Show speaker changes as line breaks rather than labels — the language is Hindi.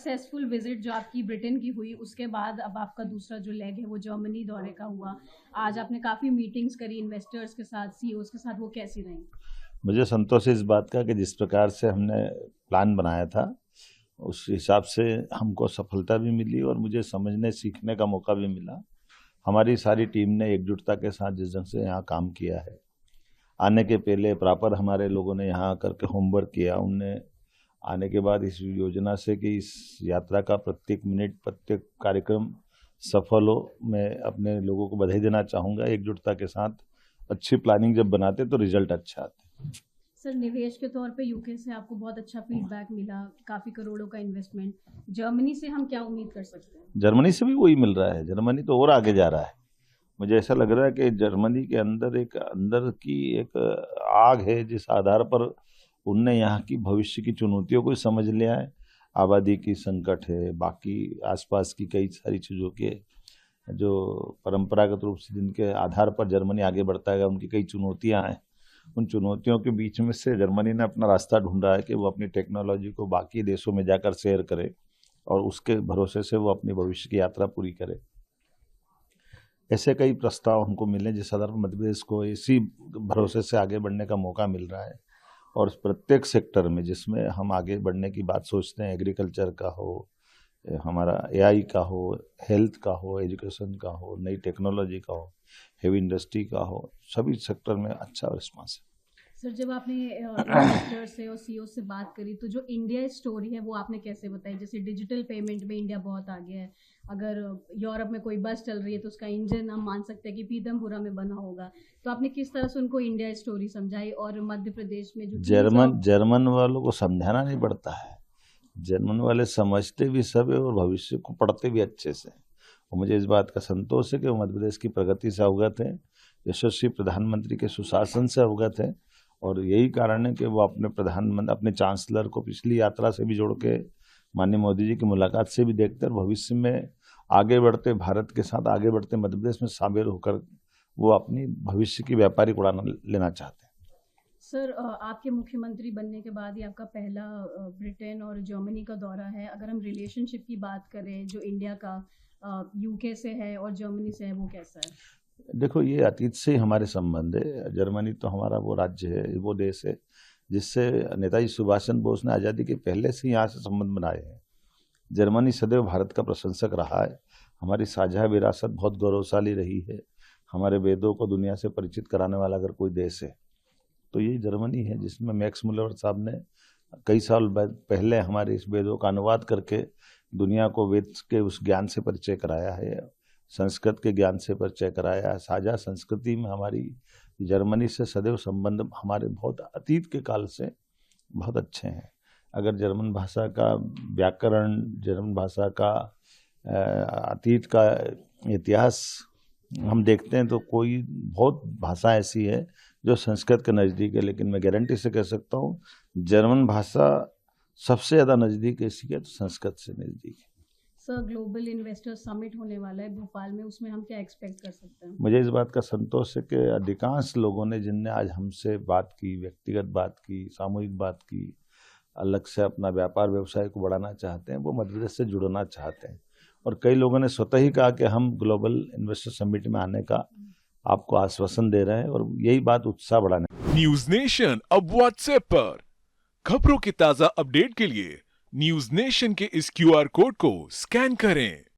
सक्सेसफुल विजिट जो आपकी ब्रिटेन की हुई, उसके बाद अब आपका दूसरा जो लेग है वो जर्मनी दौरे का हुआ। आज आपने काफ़ी मीटिंग्स करी इन्वेस्टर्स के साथ, सीईओज़ के साथ, वो कैसी रहीं?
मुझे संतोष है इस बात का कि जिस प्रकार से हमने प्लान बनाया था उस हिसाब से हमको सफलता भी मिली और मुझे समझने सीखने का मौका भी मिला। हमारी सारी टीम ने एकजुटता के साथ जिस ढंग से यहाँ काम किया है, आने के पहले प्रॉपर हमारे लोगों ने यहाँ आकर के होमवर्क किया। उनने आने के बाद इस योजना से कि इस यात्रा का प्रत्येक मिनट प्रत्येक कार्यक्रम सफल हो, मैं अपने लोगों को बधाई देना चाहूँगा। एकजुटता के साथ अच्छी प्लानिंग जब बनाते तो रिजल्ट अच्छा आता।
सर, निवेश के तौर पे यूके से आपको बहुत अच्छा फीडबैक मिला, काफ़ी करोड़ों का इन्वेस्टमेंट। जर्मनी से हम क्या उम्मीद कर सकते हैं?
जर्मनी से भी वही मिल रहा है। जर्मनी तो और आगे जा रहा है। मुझे ऐसा लग रहा है कि जर्मनी के अंदर की एक आग है जिस आधार पर उनने यहाँ की भविष्य की चुनौतियों को समझ लिया है। आबादी की संकट है, बाकी आसपास की कई सारी चीज़ों के जो परंपरागत रूप से जिनके आधार पर जर्मनी आगे बढ़ता है, उनकी कई चुनौतियां हैं। उन चुनौतियों के बीच में से जर्मनी ने अपना रास्ता ढूंढा है कि वो अपनी टेक्नोलॉजी को बाकी देशों में जाकर शेयर करे और उसके भरोसे से वो अपनी भविष्य की यात्रा पूरी करे। ऐसे कई प्रस्ताव हमको मिले जिस आधार पर मध्य प्रदेश को इसी भरोसे से आगे बढ़ने का मौका मिल रहा है। और प्रत्येक सेक्टर में जिसमें हम आगे बढ़ने की बात सोचते हैं, एग्रीकल्चर का हो, हमारा एआई का हो, हेल्थ का हो, एजुकेशन का हो, नई टेक्नोलॉजी का हो, हेवी इंडस्ट्री का हो, सभी सेक्टर में अच्छा रिस्पांस है।
सर, जब आपने इन्वेस्टर से और सीईओ से बात करी तो जो इंडिया स्टोरी है वो आपने कैसे बताई? जैसे डिजिटल पेमेंट में इंडिया बहुत आगे है। अगर यूरोप में कोई बस चल रही है तो उसका इंजन हम मान सकते हैं कि पीतमपुरा में बना होगा। तो आपने किस तरह से उनको इंडिया स्टोरी समझाई? और मध्य प्रदेश में जो चीज़
जर्मन वालों को समझाना नहीं पड़ता है। जर्मन वाले समझते भी सब है और भविष्य को पढ़ते भी अच्छे से। और मुझे इस बात का संतोष है कि वो मध्य प्रदेश की प्रगति से अवगत है, यशस्वी प्रधानमंत्री के सुशासन से अवगत है। और यही कारण है कि वो अपने चांसलर को पिछली यात्रा से भी जोड़ के माननीय मोदी जी की मुलाकात से भी देखते हैं और भविष्य में आगे बढ़ते भारत के साथ आगे बढ़ते मध्य प्रदेश में शामिल होकर वो अपनी भविष्य की व्यापारिक उड़ान लेना चाहते हैं।
सर, आपके मुख्यमंत्री बनने के बाद ही आपका पहला ब्रिटेन और जर्मनी का दौरा है। अगर हम रिलेशनशिप की बात करें जो इंडिया का यूके से है और जर्मनी से है, वो कैसा है?
देखो, ये अतीत से ही हमारे संबंध है। जर्मनी तो हमारा वो राज्य है, वो देश है जिससे नेताजी सुभाष चंद्र बोस ने आज़ादी के पहले से यहाँ से संबंध बनाए हैं। जर्मनी सदैव भारत का प्रशंसक रहा है। हमारी साझा विरासत बहुत गौरवशाली रही है। हमारे वेदों को दुनिया से परिचित कराने वाला अगर कोई देश है तो ये जर्मनी है, जिसमें मैक्स मुलर साहब ने कई साल पहले हमारे इस वेदों का अनुवाद करके दुनिया को वेद के उस ज्ञान से परिचय कराया है, संस्कृत के ज्ञान से परिचय कराया है। साझा संस्कृति में हमारी जर्मनी से सदैव संबंध हमारे बहुत अतीत के काल से बहुत अच्छे हैं। अगर जर्मन भाषा का व्याकरण, जर्मन भाषा का अतीत का इतिहास हम देखते हैं तो कोई बहुत भाषा ऐसी है जो संस्कृत के नज़दीक है, लेकिन मैं गारंटी से कह सकता हूँ जर्मन भाषा सबसे ज़्यादा नज़दीक ऐसी है तो संस्कृत से नज़दीक है।
सर, ग्लोबल इन्वेस्टर समिट होने वाला है भोपाल में, उसमें हम क्या एक्सपेक्ट कर सकते हैं?
मुझे इस बात का संतोष है कि अधिकांश लोगों ने जिनने आज हमसे बात की, व्यक्तिगत बात की, सामूहिक बात की, अलग से अपना व्यापार व्यवसाय को बढ़ाना चाहते हैं, वो मध्य प्रदेश से जुड़ना चाहते हैं। और कई लोगों ने स्वतः ही कहा कि हम ग्लोबल इन्वेस्टर समिट में आने का आपको आश्वासन दे रहे हैं और यही बात उत्साह बढ़ाने।
न्यूज नेशन अब व्हाट्सएप पर खबरों की ताजा अपडेट के लिए न्यूज नेशन के इस क्यूआर कोड को स्कैन करें।